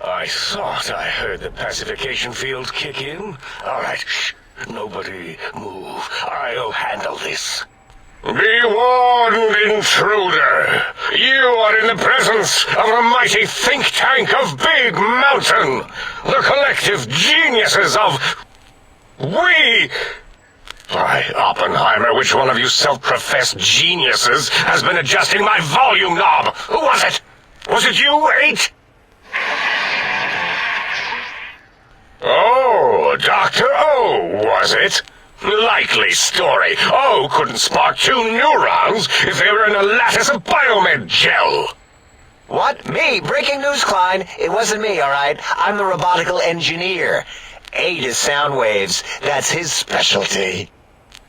I thought I heard the pacification field kick in. All right, shh. Nobody move. I'll handle this. Be warned, intruder. You are in the presence of a mighty think tank of Big Mountain. The collective geniuses of... We... Why, Oppenheimer, which one of you self-professed geniuses has been adjusting my volume knob? Who was it? Was it you, 8? Oh, Dr. O, was it? Likely story. O couldn't spark 2 neurons if they were in a lattice of biomed gel. What? Me? Breaking news, Klein. It wasn't me, all right? I'm the robotical engineer. 8 is sound waves. That's his specialty.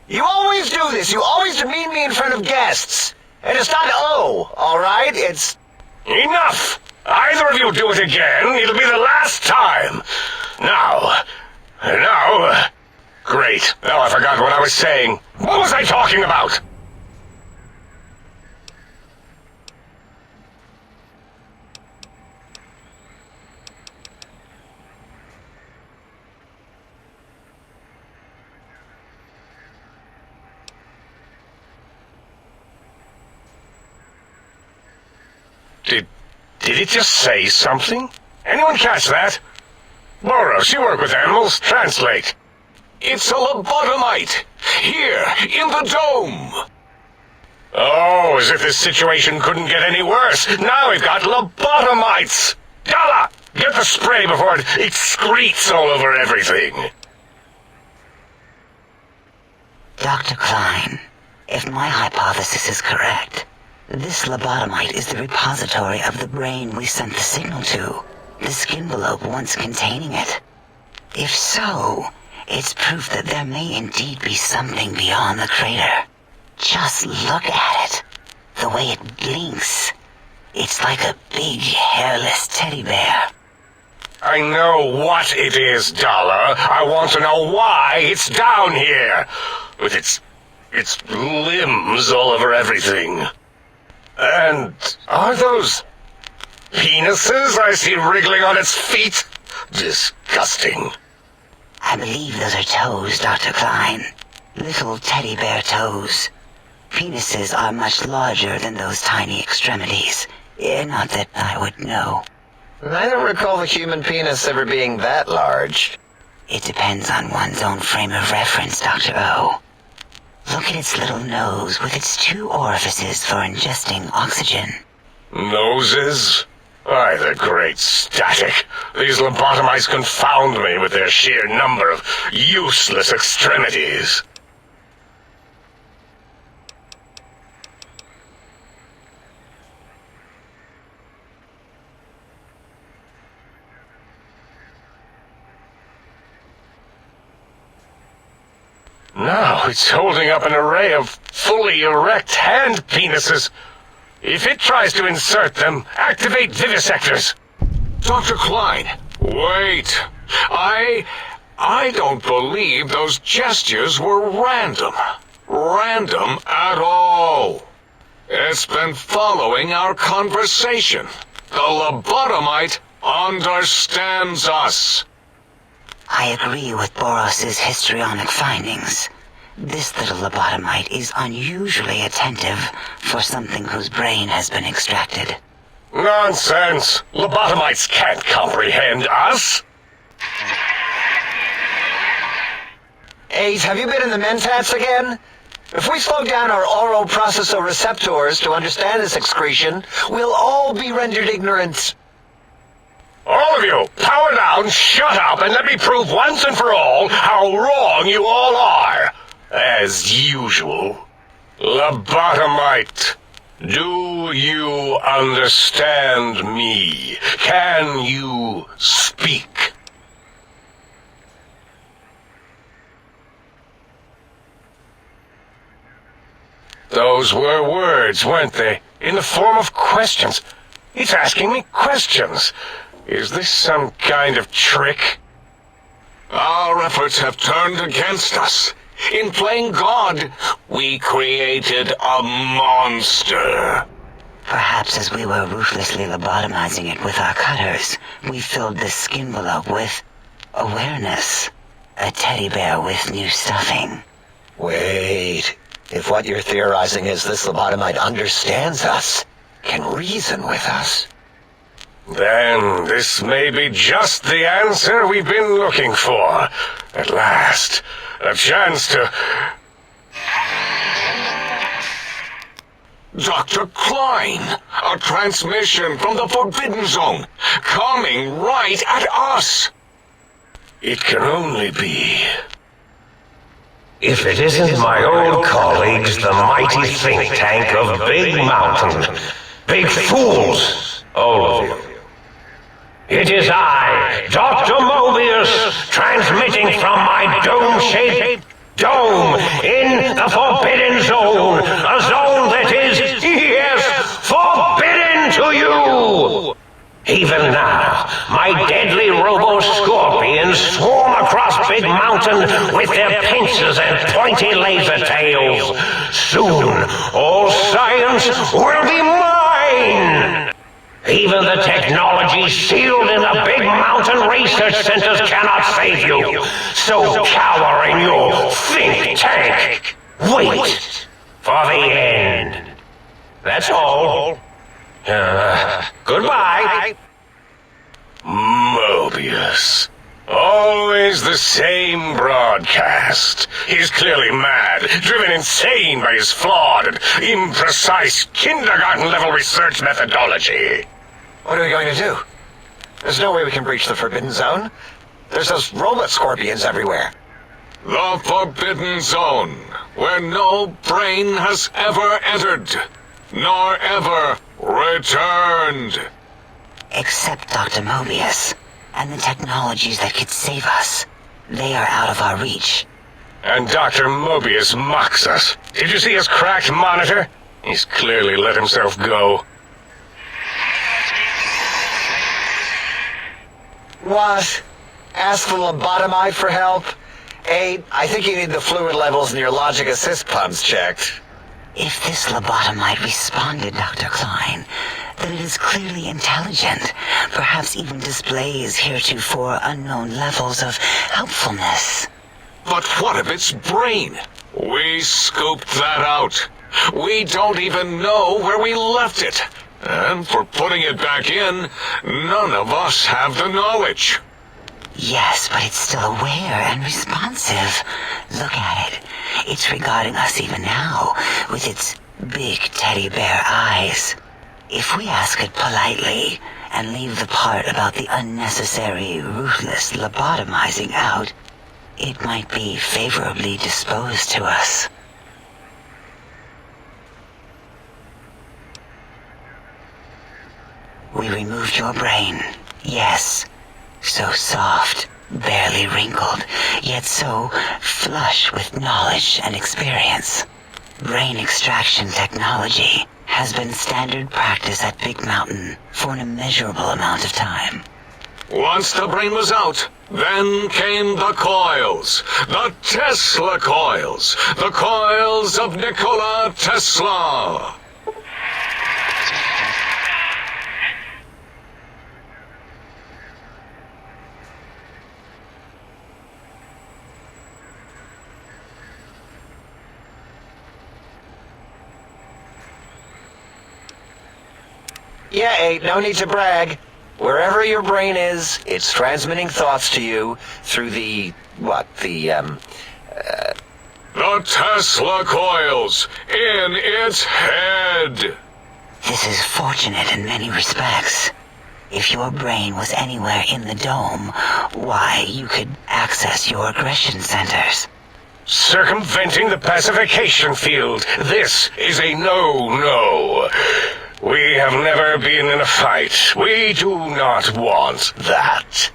You always do this. You always demean me in front of guests. And it's not O, all right? It's... Enough! Either of you do it again, it'll be the last time. Now... Great. Now I forgot what I was saying. What was I talking about? Did it just say something? Anyone catch that? Boros, you work with animals. Translate. It's a lobotomite. Here, in the dome. Oh, as if this situation couldn't get any worse. Now we've got lobotomites. Dala, get the spray before it excretes all over everything. Dr. Klein, if my hypothesis is correct, this lobotomite is the repository of the brain we sent the signal to, the skinvelope once containing it. If so, it's proof that there may indeed be something beyond the crater. Just look at it. The way it blinks. It's like a big, hairless teddy bear. I know what it is, Dala. I want to know why it's down here. With its limbs all over everything. And are those penises I see wriggling on its feet? Disgusting. I believe those are toes, Dr. Klein. Little teddy bear toes. Penises are much larger than those tiny extremities. Not that I would know. I don't recall the human penis ever being that large. It depends on one's own frame of reference, Dr. O. Look at its little nose with its 2 orifices for ingesting oxygen. Noses? Why, the great static. These lobotomites confound me with their sheer number of useless extremities. Now it's holding up an array of fully erect hand penises. If it tries to insert them, activate vivisectors. Dr. Klein, wait. I don't believe those gestures were random. Random at all. It's been following our conversation. The lobotomite understands us. I agree with Boros's histrionic findings. This little lobotomite is unusually attentive for something whose brain has been extracted. Nonsense! Lobotomites can't comprehend us! 8, have you been in the mentats again? If we slow down our oral processoreceptors to understand this excretion, we'll all be rendered ignorant. All of you, power down, shut up, and let me prove once and for all how wrong you all are. As usual. Lobotomite, do you understand me? Can you speak? Those were words, weren't they? In the form of questions. It's asking me questions. Is this some kind of trick? Our efforts have turned against us. In playing God, we created a monster. Perhaps as we were ruthlessly lobotomizing it with our cutters, we filled this skin envelope with awareness. A teddy bear with new stuffing. Wait. If what you're theorizing is this lobotomite understands us, can reason with us, Then this may be just the answer we've been looking for. At last, a chance to... Dr. Klein, a transmission from the Forbidden Zone, coming right at us. It can only be... If it isn't my old colleagues, the mighty think tank of Big Mountain. Big fools, all of you. It is I, Dr. Mobius, transmitting from my dome-shaped dome in the Forbidden Zone. A zone that is, yes, forbidden to you! Even now, my deadly robo-scorpions swarm across Big Mountain with their pincers and pointy laser tails. Soon, all science will be mine! Even the technology sealed in the Big Mountain research centers cannot save you. So cower in your think tank. Wait for the end. That's all. Goodbye. Mobius. Always the same broadcast. He's clearly mad, driven insane by his flawed and imprecise kindergarten-level research methodology. what are we going to do? There's no way we can breach the Forbidden Zone. There's those robot scorpions everywhere. The Forbidden Zone, where no brain has ever entered, nor ever returned. Except Dr. Mobius and the technologies that could save us. They are out of our reach. And Dr. Mobius mocks us. Did you see his cracked monitor? He's clearly let himself go. What? Ask the lobotomite for help? I think you need the fluid levels in your logic assist pumps checked. If this lobotomite responded, Dr. Klein, then it is clearly intelligent, perhaps even displays heretofore unknown levels of helpfulness. But what of its brain? We scooped that out. We don't even know where we left it. And for putting it back in, none of us have the knowledge. Yes, but it's still aware and responsive. Look at it. It's regarding us even now, with its big teddy bear eyes. If we ask it politely, and leave the part about the unnecessary, ruthless lobotomizing out, it might be favorably disposed to us. We removed your brain, yes. So soft, barely wrinkled, yet so flush with knowledge and experience. Brain extraction technology has been standard practice at Big Mountain for an immeasurable amount of time. Once the brain was out, then came the coils. The Tesla coils. The coils of Nikola Tesla. Yeah, no need to brag. Wherever your brain is, it's transmitting thoughts to you through the Tesla coils in its head. This is fortunate in many respects. If your brain was anywhere in the dome, why, you could access your aggression centers. Circumventing the pacification field. This is a no-no. We have never been in a fight. We do not want that.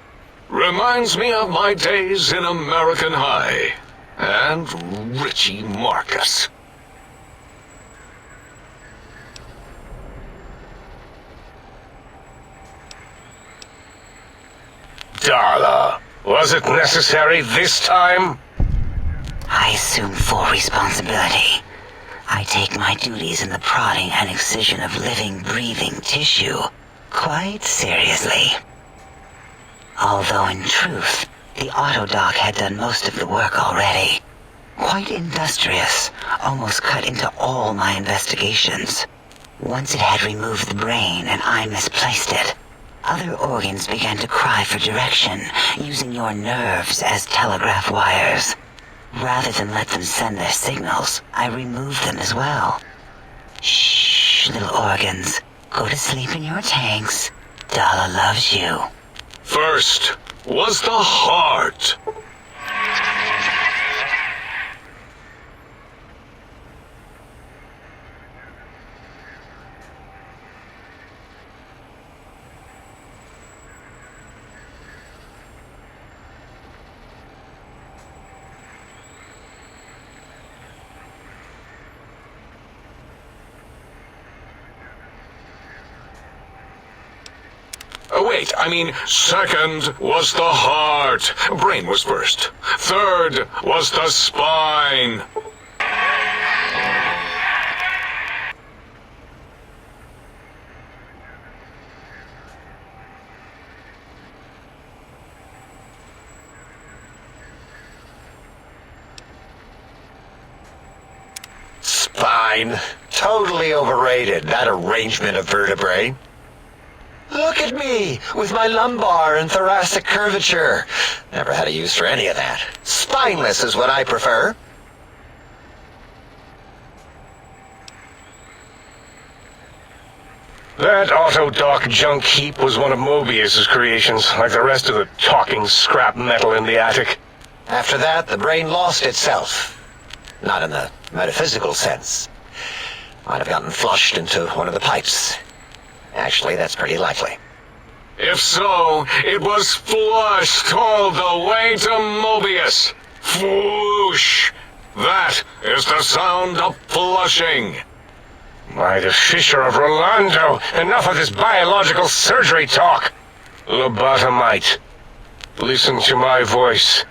Reminds me of my days in American High. And Richie Marcus. Darla, was it necessary this time? I assume full responsibility. I take my duties in the prodding and excision of living, breathing tissue quite seriously. Although in truth, the Autodoc had done most of the work already. Quite industrious, almost cut into all my investigations. Once it had removed the brain and I misplaced it, other organs began to cry for direction, using your nerves as telegraph wires. Rather than let them send their signals, I removed them as well. Shh, little organs. Go to sleep in your tanks. Dala loves you. First was the heart. Wait, I mean, second was the heart. Brain was first. Third was the spine. Spine. Totally overrated, that arrangement of vertebrae. Look at me, with my lumbar and thoracic curvature. Never had a use for any of that. Spineless is what I prefer. That Autodoc junk heap was one of Mobius's creations, like the rest of the talking scrap metal in the attic. After that, the brain lost itself. Not in the metaphysical sense. Might have gotten flushed into one of the pipes. Actually, that's pretty likely. If so, it was flushed all the way to Mobius. Flush! That is the sound of flushing. By the Fisher of Rolando, enough of this biological surgery talk. Lobotomite, listen to my voice.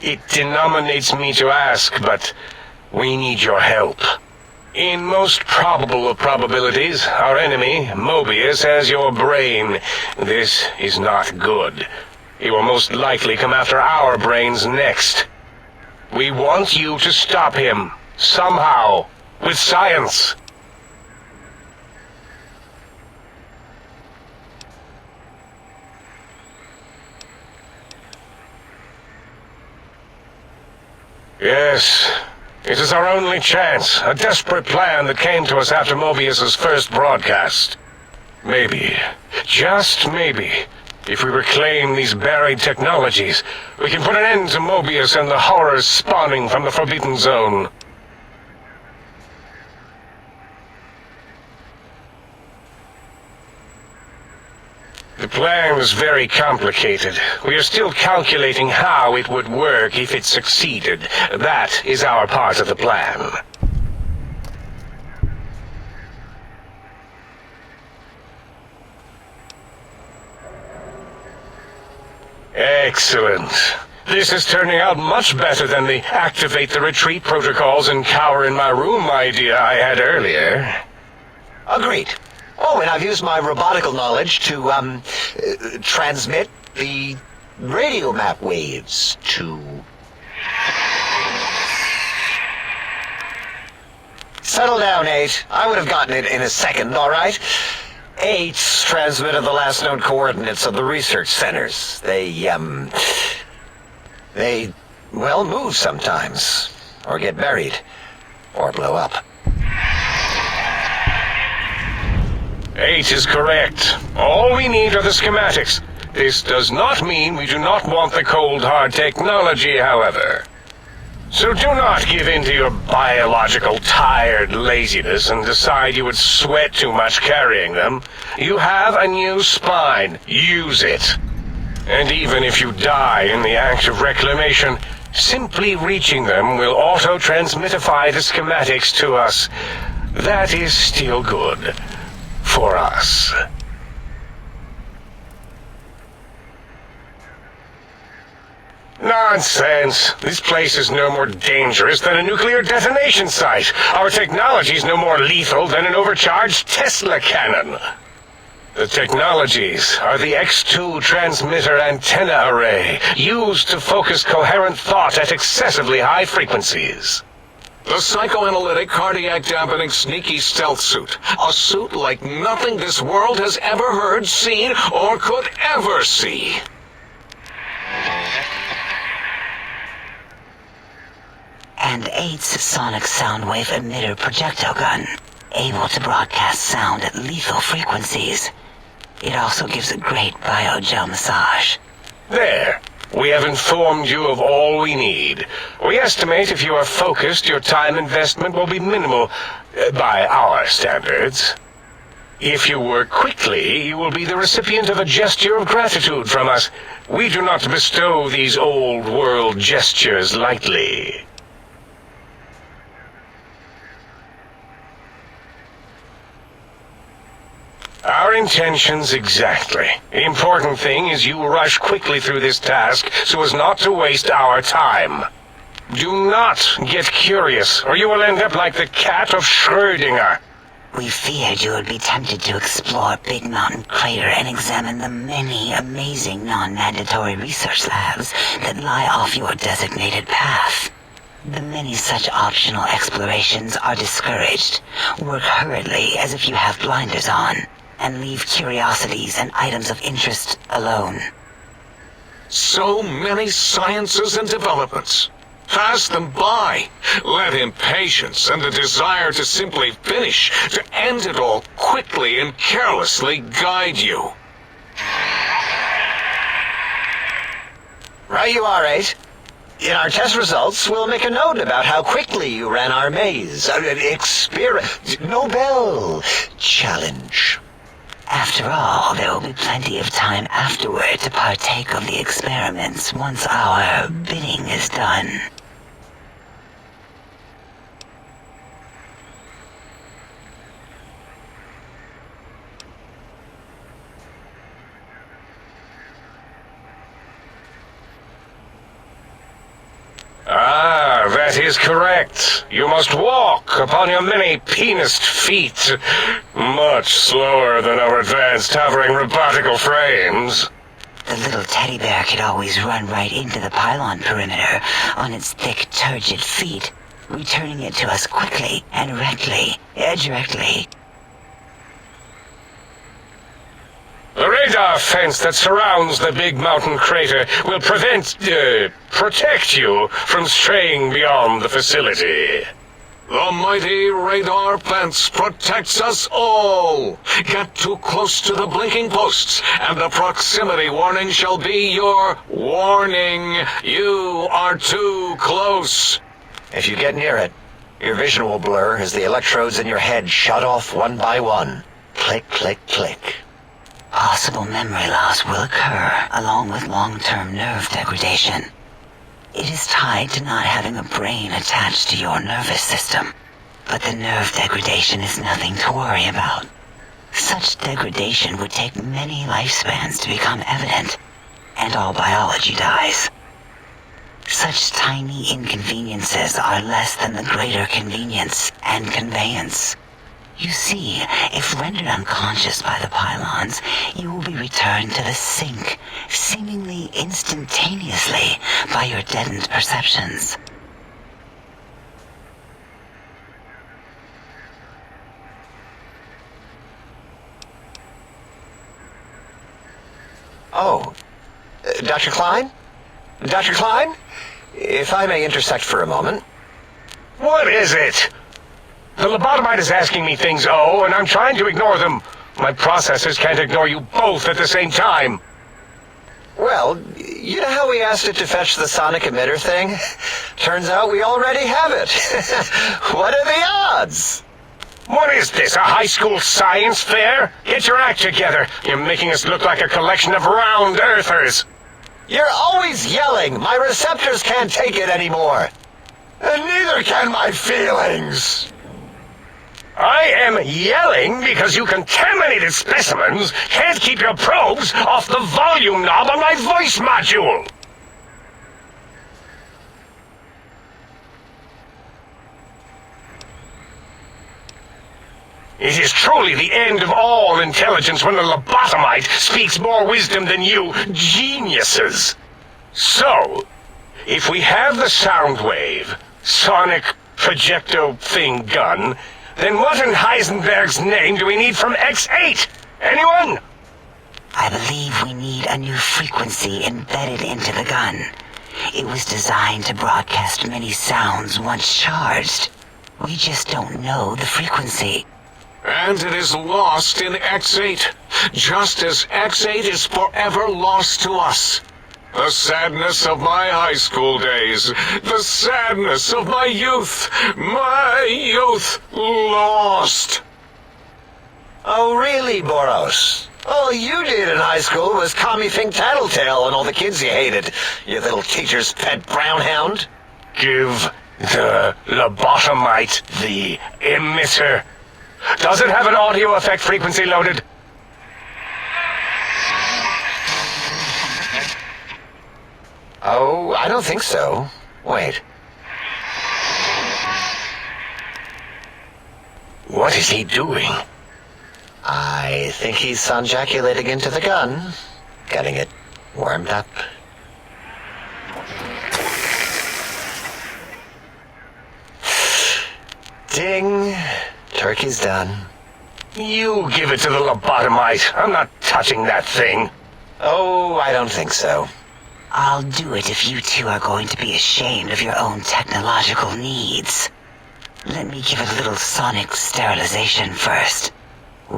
It denominates me to ask, but we need your help. In most probable of probabilities, our enemy, Mobius, has your brain. This is not good. He will most likely come after our brains next. We want you to stop him, somehow, with science. Yes. It is our only chance, a desperate plan that came to us after Mobius's first broadcast. Maybe, just maybe, if we reclaim these buried technologies, we can put an end to Mobius and the horrors spawning from the Forbidden Zone. The plan was very complicated. We are still calculating how it would work if it succeeded. That is our part of the plan. Excellent. This is turning out much better than the activate the retreat protocols and cower in my room idea I had earlier. Agreed. Oh, and I've used my robotical knowledge to, transmit the radio map waves to... Settle down, 8. I would have gotten it in a second, all right? 8's transmitted the last known coordinates of the research centers. They, well, move sometimes. Or get buried. Or blow up. 8 is correct. All we need are the schematics. This does not mean we do not want the cold hard technology, however. So do not give in to your biological tired laziness and decide you would sweat too much carrying them. You have a new spine. Use it. And even if you die in the act of reclamation, simply reaching them will auto-transmitify the schematics to us. That is still good. For us. Nonsense. This place is no more dangerous than a nuclear detonation site. Our technology is no more lethal than an overcharged Tesla cannon. The technologies are the X2 transmitter antenna array, used to focus coherent thought at excessively high frequencies. The psychoanalytic, cardiac dampening, sneaky stealth suit. A suit like nothing this world has ever heard, seen, or could ever see. And 8's sonic soundwave emitter projectile gun, able to broadcast sound at lethal frequencies. It also gives a great biogel massage. There. We have informed you of all we need. We estimate if you are focused, your time investment will be minimal by our standards. If you work quickly, you will be the recipient of a gesture of gratitude from us. We do not bestow these old-world gestures lightly. Our intentions exactly. The important thing is you rush quickly through this task so as not to waste our time. Do not get curious, or you will end up like the cat of Schrödinger. We feared you would be tempted to explore Big Mountain Crater and examine the many amazing non-mandatory research labs that lie off your designated path. The many such optional explorations are discouraged. Work hurriedly as if you have blinders on, and leave curiosities and items of interest alone. So many sciences and developments. Pass them by. Let impatience and the desire to simply finish, to end it all quickly and carelessly guide you. Right you are, 8. In our test results, we'll make a note about how quickly you ran our maze. Nobel challenge. After all, there will be plenty of time afterward to partake of the experiments once our bidding is done. Ah, that is correct. You must walk upon your many penised feet, much slower than our advanced hovering robotical frames. The little teddy bear could always run right into the pylon perimeter on its thick, turgid feet, returning it to us quickly and directly. The radar fence that surrounds the Big Mountain Crater will protect you from straying beyond the facility. The mighty radar fence protects us all. Get too close to the blinking posts, and the proximity warning shall be your warning. You are too close. If you get near it, your vision will blur as the electrodes in your head shut off one by one. Click, click, click. Possible memory loss will occur, along with long-term nerve degradation. It is tied to not having a brain attached to your nervous system, but the nerve degradation is nothing to worry about. Such degradation would take many lifespans to become evident, and all biology dies. Such tiny inconveniences are less than the greater convenience and conveyance. You see, if rendered unconscious by the pylons, you will be returned to the sink, seemingly instantaneously, by your deadened perceptions. Oh, Dr. Klein? Dr. Klein? If I may intersect for a moment. What is it? The lobotomite is asking me things, and I'm trying to ignore them. My processors can't ignore you both at the same time. Well, you know how we asked it to fetch the sonic emitter thing? Turns out we already have it. What are the odds? What is this, a high school science fair? Get your act together. You're making us look like a collection of round earthers. You're always yelling. My receptors can't take it anymore. And neither can my feelings. I am yelling because you contaminated specimens can't keep your probes off the volume knob on my voice module. It is truly the end of all intelligence when the lobotomite speaks more wisdom than you geniuses. So, if we have the Soundwave, sonic projecto thing gun, then what in Heisenberg's name do we need from X8? Anyone? I believe we need a new frequency embedded into the gun. It was designed to broadcast many sounds once charged. We just don't know the frequency. And it is lost in X8, just as X8 is forever lost to us. The sadness of my high school days, the sadness of my youth lost. Oh, really, Boros? All you did in high school was call me Fink Tattletale and all the kids you hated, you little teacher's pet brown hound. Give the lobotomite the emitter. Does it have an audio effect frequency loaded? Oh, I don't think so. Wait. What is he doing? I think he's sonjaculating into the gun, getting it warmed up. Ding. Turkey's done. You give it to the lobotomite. I'm not touching that thing. Oh, I don't think so. I'll do it if you two are going to be ashamed of your own technological needs. Let me give it a little sonic sterilization first. Ooh.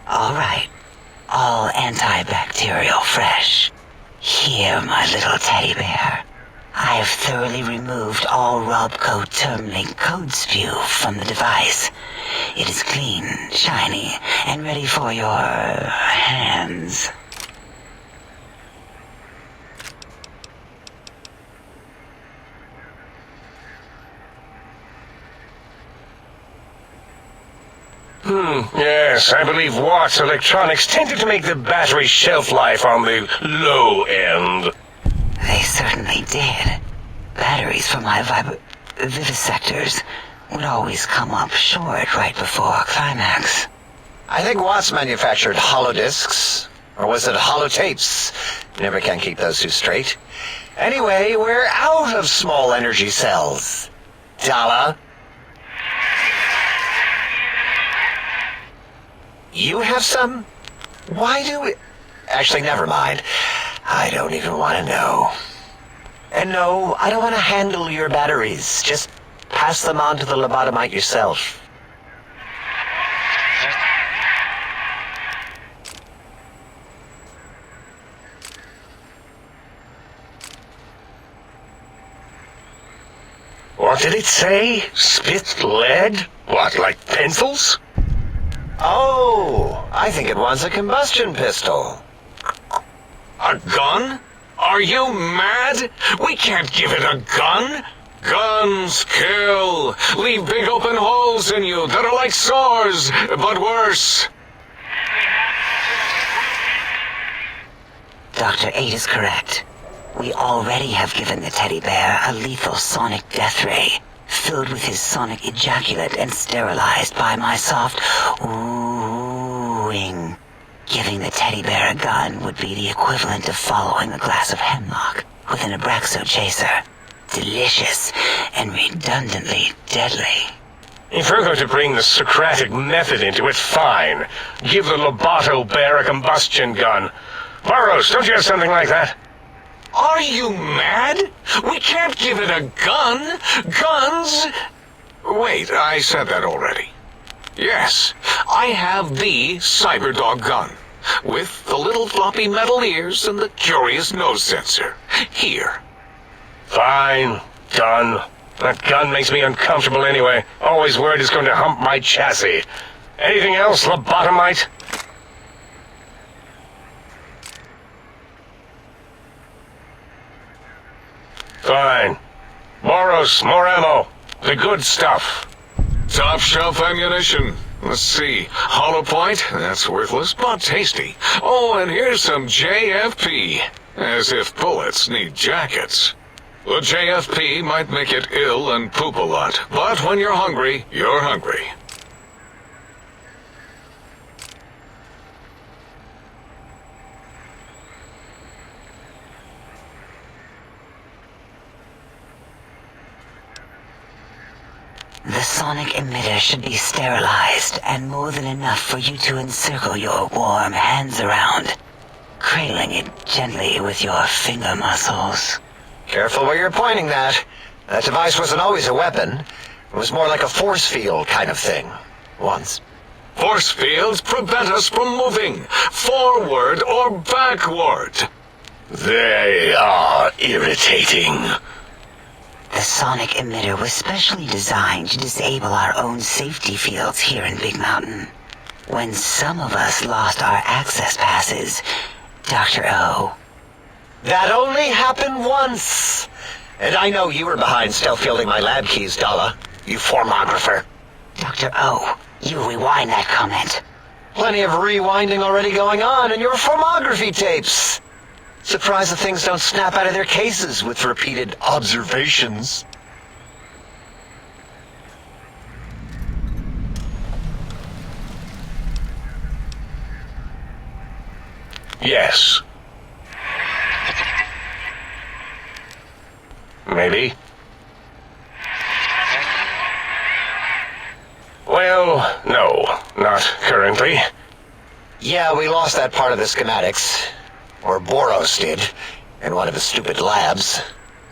All right. All antibacterial fresh. Here, my little teddy bear. I have thoroughly removed all Robco Termlink code spew from the device. It is clean, shiny, and ready for your hands. Yes, I believe Watts Electronics tended to make the battery shelf life on the low end. They certainly did. Batteries for my vivisectors would always come up short right before climax. I think Watts manufactured holodiscs, or was it holotapes? Never can keep those two straight. Anyway, we're out of small energy cells. Dala? You have some? Why do we... Actually, never mind. I don't even want to know. And no, I don't want to handle your batteries. Just pass them on to the lobotomite yourself. What did it say? Spit lead? What, like pencils? Oh, I think it wants a combustion pistol. A gun? Are you mad? We can't give it a gun. Guns kill. Leave big open holes in you that are like sores, but worse. Dr. 8 is correct. We already have given the teddy bear a lethal sonic death ray, filled with his sonic ejaculate and sterilized by my soft oohing. Giving the teddy bear a gun would be the equivalent of following a glass of hemlock with an Abraxo chaser. Delicious and redundantly deadly. If we're going to bring the Socratic method into it, fine. Give the Loboto bear a combustion gun. Boros, don't you have something like that? Are you mad? We can't give it a gun. Guns... Wait, I said that already. Yes, I have the Cyberdog gun, with the little floppy metal ears and the curious nose sensor. Here. Fine. Done. That gun makes me uncomfortable anyway. Always worried it's going to hump my chassis. Anything else, lobotomite? Fine. Boros, more ammo. The good stuff. Top shelf ammunition. Let's see. Hollow point? That's worthless, but tasty. Oh, and here's some JFP. As if bullets need jackets. The JFP might make it ill and poop a lot, but when you're hungry, you're hungry. The sonic emitter should be sterilized and more than enough for you to encircle your warm hands around, cradling it gently with your finger muscles. Careful where you're pointing that. That device wasn't always a weapon. It was more like a force field kind of thing. Once. Force fields prevent us from moving, forward or backward. They are irritating. The sonic emitter was specially designed to disable our own safety fields here in Big Mountain. When some of us lost our access passes, Dr. O. That only happened once. And I know you were behind stealth fielding my lab keys, Dala. You formographer. Dr. O, you rewind that comment. Plenty of rewinding already going on in your formography tapes. Surprised the things don't snap out of their cases with repeated observations. Yes. Maybe. Well, no, not currently. Yeah, we lost that part of the schematics. Or Boros did, in one of his stupid labs.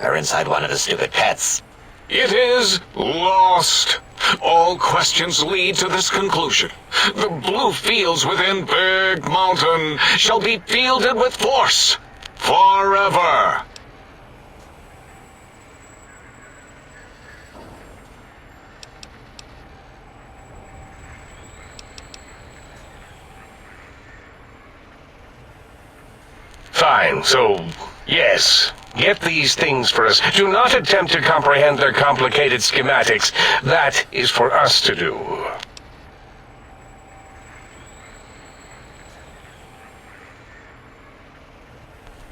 Or inside one of his stupid pets. It is lost. All questions lead to this conclusion. The blue fields within Big Mountain shall be fielded with force. Forever. Fine, so, yes. Get these things for us. Do not attempt to comprehend their complicated schematics. That is for us to do.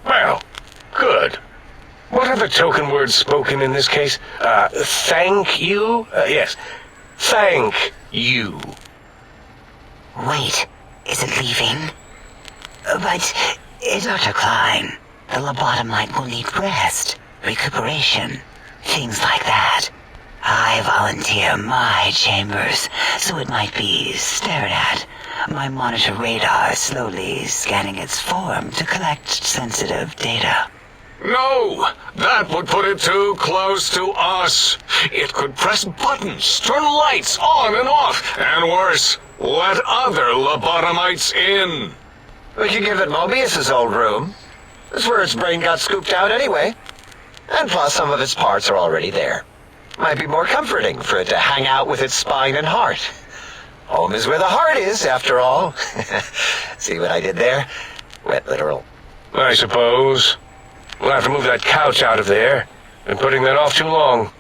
Well, good. What are the token words spoken in this case? Thank you? Yes. Thank you. Wait, is it leaving? But, Dr. Klein, the lobotomite will need rest, recuperation, things like that. I volunteer my chambers, so it might be stared at. My monitor radar slowly scanning its form to collect sensitive data. No, that would put it too close to us. It could press buttons, turn lights on and off, and worse, let other lobotomites in. We could give it Mobius's old room. That's where its brain got scooped out anyway. And plus some of its parts are already there. Might be more comforting for it to hang out with its spine and heart. Home is where the heart is, after all. See what I did there? Wet literal. I suppose. We'll have to move that couch out of there. Been putting that off too long.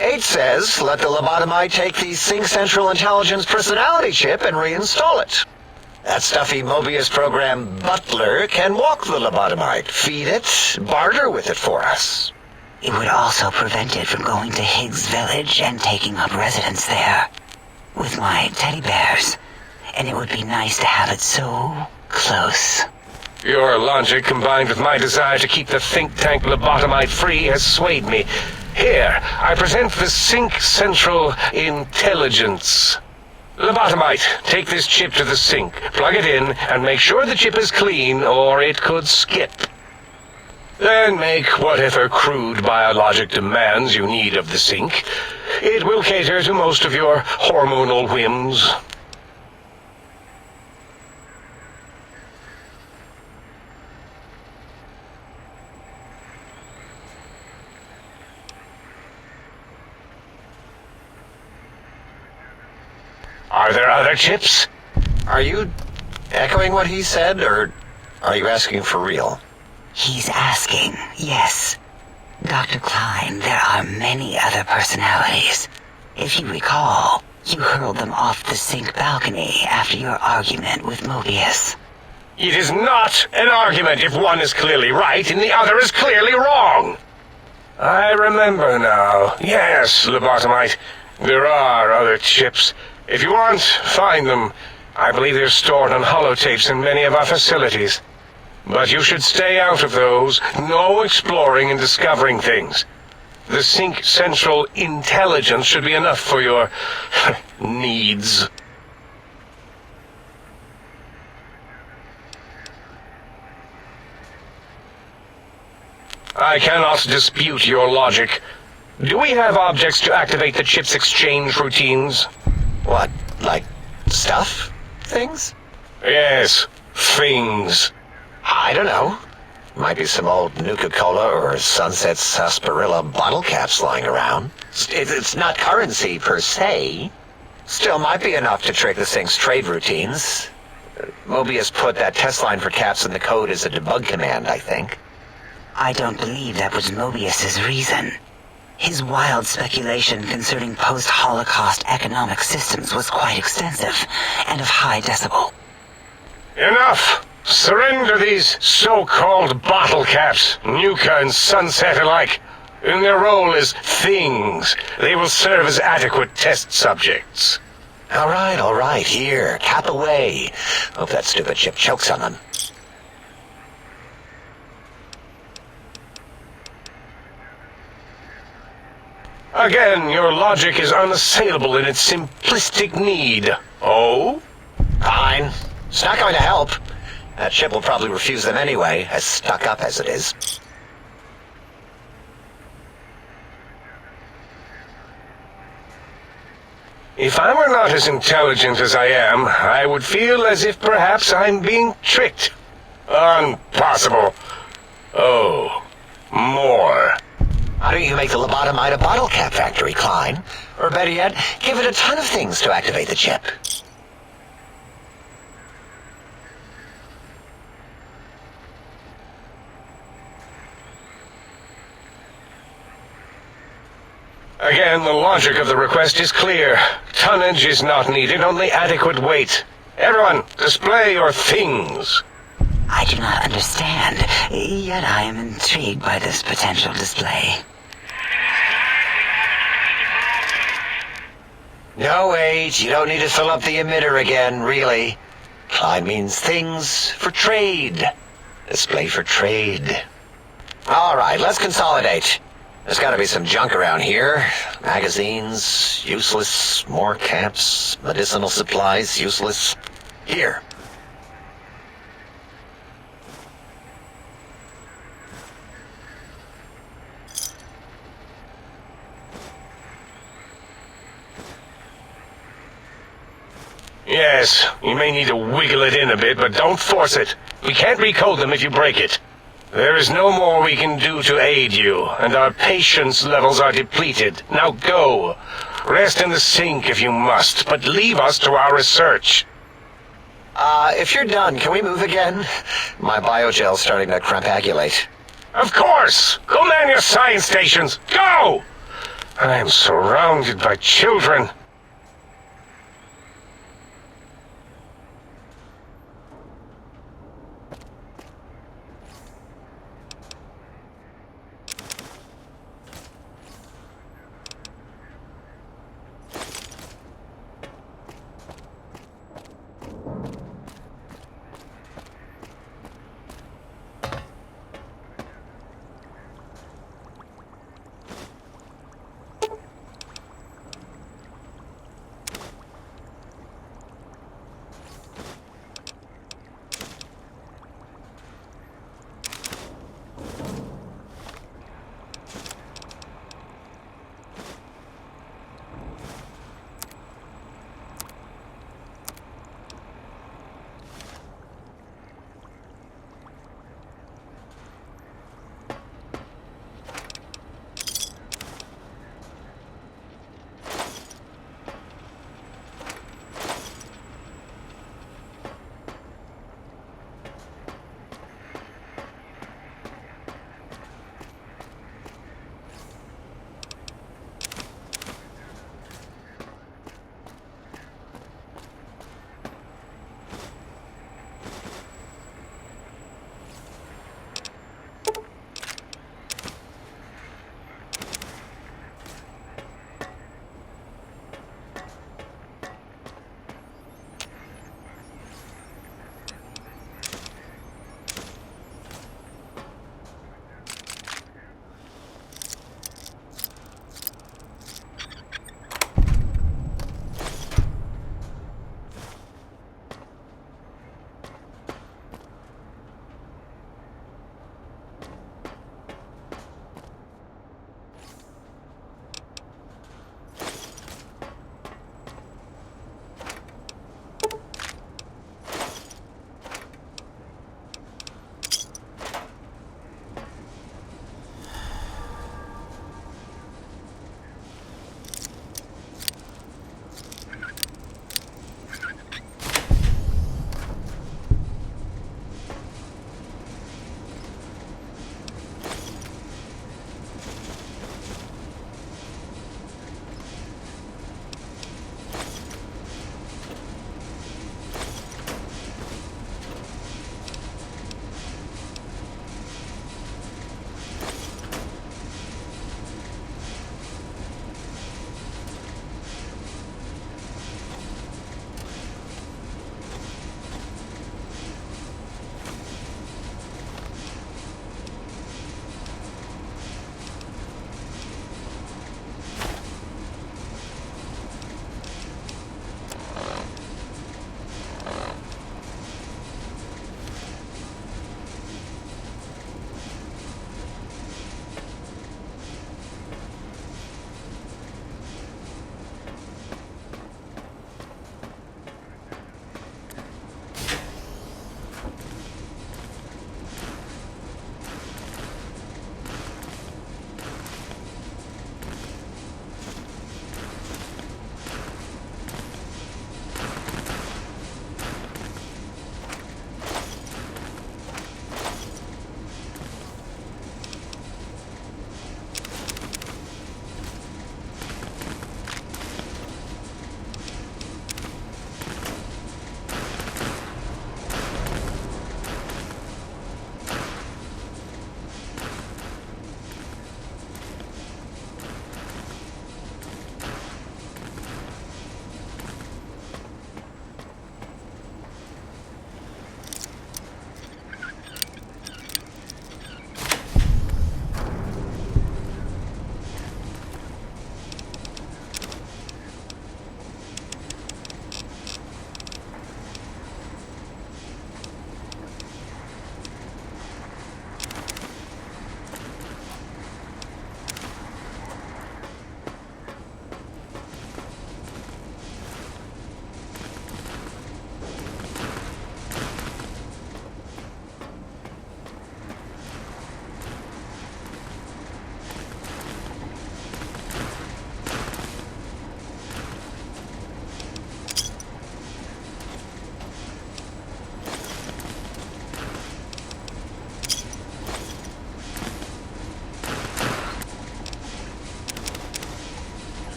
H says, let the lobotomite take the Sync Central Intelligence personality chip and reinstall it. That stuffy Mobius program Butler can walk the lobotomite, feed it, barter with it for us. It would also prevent it from going to Higgs Village and taking up residence there. With my teddy bears. And it would be nice to have it so close. Your logic, combined with my desire to keep the think tank lobotomite free, has swayed me. Here, I present the Sync Central Intelligence. Lobotomite, take this chip to the sink, plug it in, and make sure the chip is clean, or it could skip. Then make whatever crude biologic demands you need of the sink. It will cater to most of your hormonal whims. Are there other chips? Are you echoing what he said, or are you asking for real? He's asking, yes. Dr. Klein, there are many other personalities. If you recall, you hurled them off the sink balcony after your argument with Mobius. It is not an argument if one is clearly right and the other is clearly wrong. I remember now. Yes, Lobotomite. There are other chips. If you want, find them. I believe they're stored on holotapes in many of our facilities. But you should stay out of those. No exploring and discovering things. The Sync Central intelligence should be enough for your needs. I cannot dispute your logic. Do we have objects to activate the chip's exchange routines? What, like stuff? Things? Yes, things. I don't know. Might be some old Nuka-Cola or Sunset Sarsaparilla bottle caps lying around. It's not currency per se. Still might be enough to trick this thing's trade routines. Mobius put that test line for caps in the code as a debug command, I think. I don't believe that was Mobius's reason. His wild speculation concerning post-Holocaust economic systems was quite extensive and of high decibel. Enough! Surrender these so-called bottle caps, Nuka and Sunset alike. In their role as things, they will serve as adequate test subjects. All right, here, cap away. Hope that stupid chip chokes on them. Again, your logic is unassailable in its simplistic need. Oh? Fine. It's not going to help. That chip will probably refuse them anyway, as stuck up as it is. If I were not as intelligent as I am, I would feel as if perhaps I'm being tricked. Impossible. Oh, more. Why don't you make the Lobotomite a bottle cap factory, Klein? Or better yet, give it a ton of things to activate the chip. Again, the logic of the request is clear. Tonnage is not needed, only adequate weight. Everyone, display your things. I do not understand, yet I am intrigued by this potential display. No, wait, you don't need to fill up the emitter again, really. Klein means things for trade. Display for trade. All right, let's consolidate. There's got to be some junk around here. Magazines, useless. More caps, medicinal supplies, useless. Here. Yes, you may need to wiggle it in a bit, but don't force it. We can't recode them if you break it. There is no more we can do to aid you, and our patience levels are depleted. Now go. Rest in the sink if you must, but leave us to our research. If you're done, can we move again? My biogel's starting to crampagulate. Of course! Go man your science stations! Go! I am surrounded by children.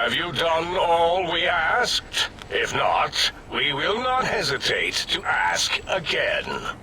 Have you done all we asked? If not, we will not hesitate to ask again.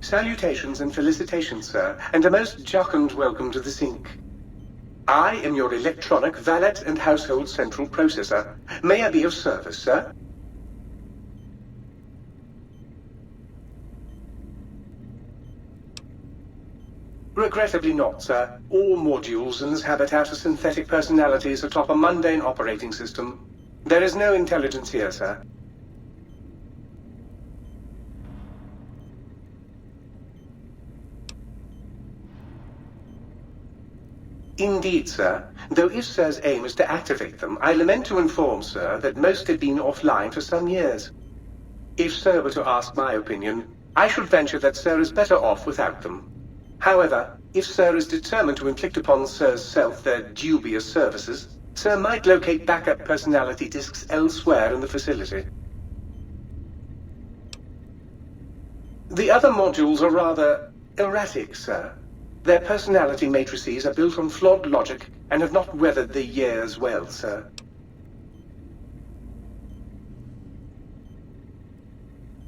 Salutations and felicitations, sir, and a most jocund welcome to the sink. I am your electronic valet and household central processor. May I be of service, sir? Regrettably not, sir. All modules in this habitat are synthetic personalities atop a mundane operating system. There is no intelligence here, sir. Indeed, sir. Though if Sir's aim is to activate them, I lament to inform Sir that most had been offline for some years. If Sir were to ask my opinion, I should venture that Sir is better off without them. However, if Sir is determined to inflict upon Sir's self their dubious services, Sir might locate backup personality disks elsewhere in the facility. The other modules are rather erratic, Sir. Their personality matrices are built on flawed logic and have not weathered the years well, sir.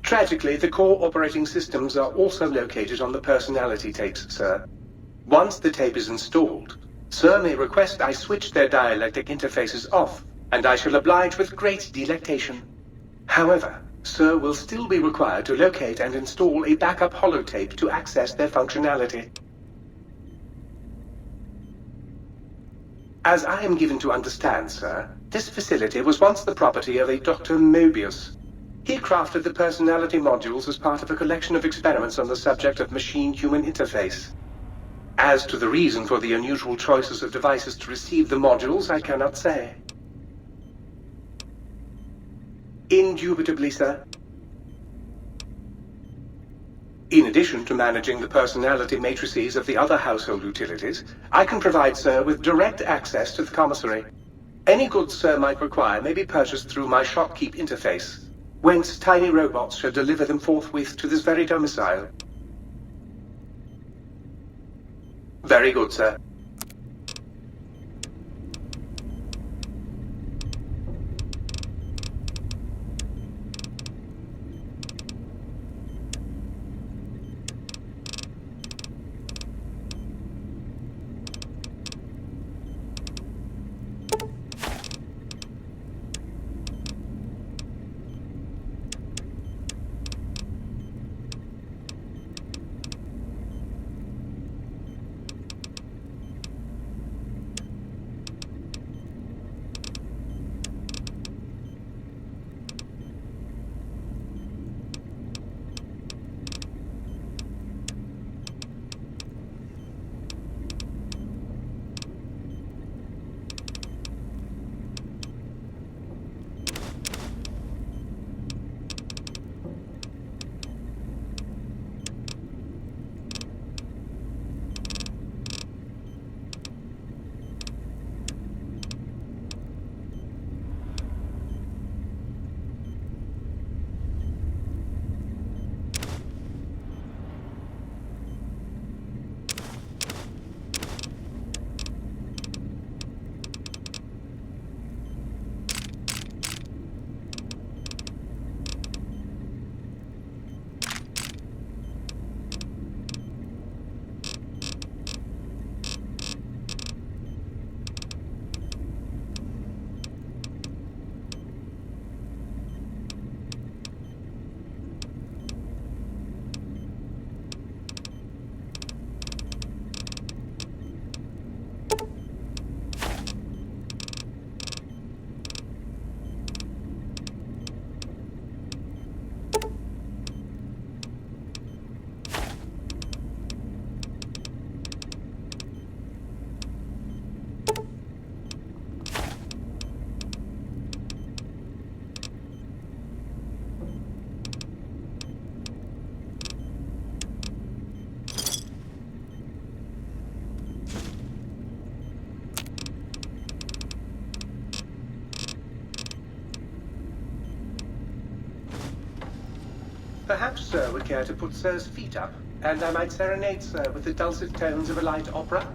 Tragically, the core operating systems are also located on the personality tapes, sir. Once the tape is installed, Sir may request I switch their dialectic interfaces off, and I shall oblige with great delectation. However, Sir will still be required to locate and install a backup holotape to access their functionality. As I am given to understand, sir, this facility was once the property of a Dr. Mobius. He crafted the personality modules as part of a collection of experiments on the subject of machine-human interface. As to the reason for the unusual choices of devices to receive the modules, I cannot say. Indubitably, sir. In addition to managing the personality matrices of the other household utilities, I can provide Sir with direct access to the commissary. Any goods Sir might require may be purchased through my shopkeep interface, whence tiny robots shall deliver them forthwith to this very domicile. Very good, sir. Perhaps Sir would care to put Sir's feet up, and I might serenade Sir with the dulcet tones of a light opera?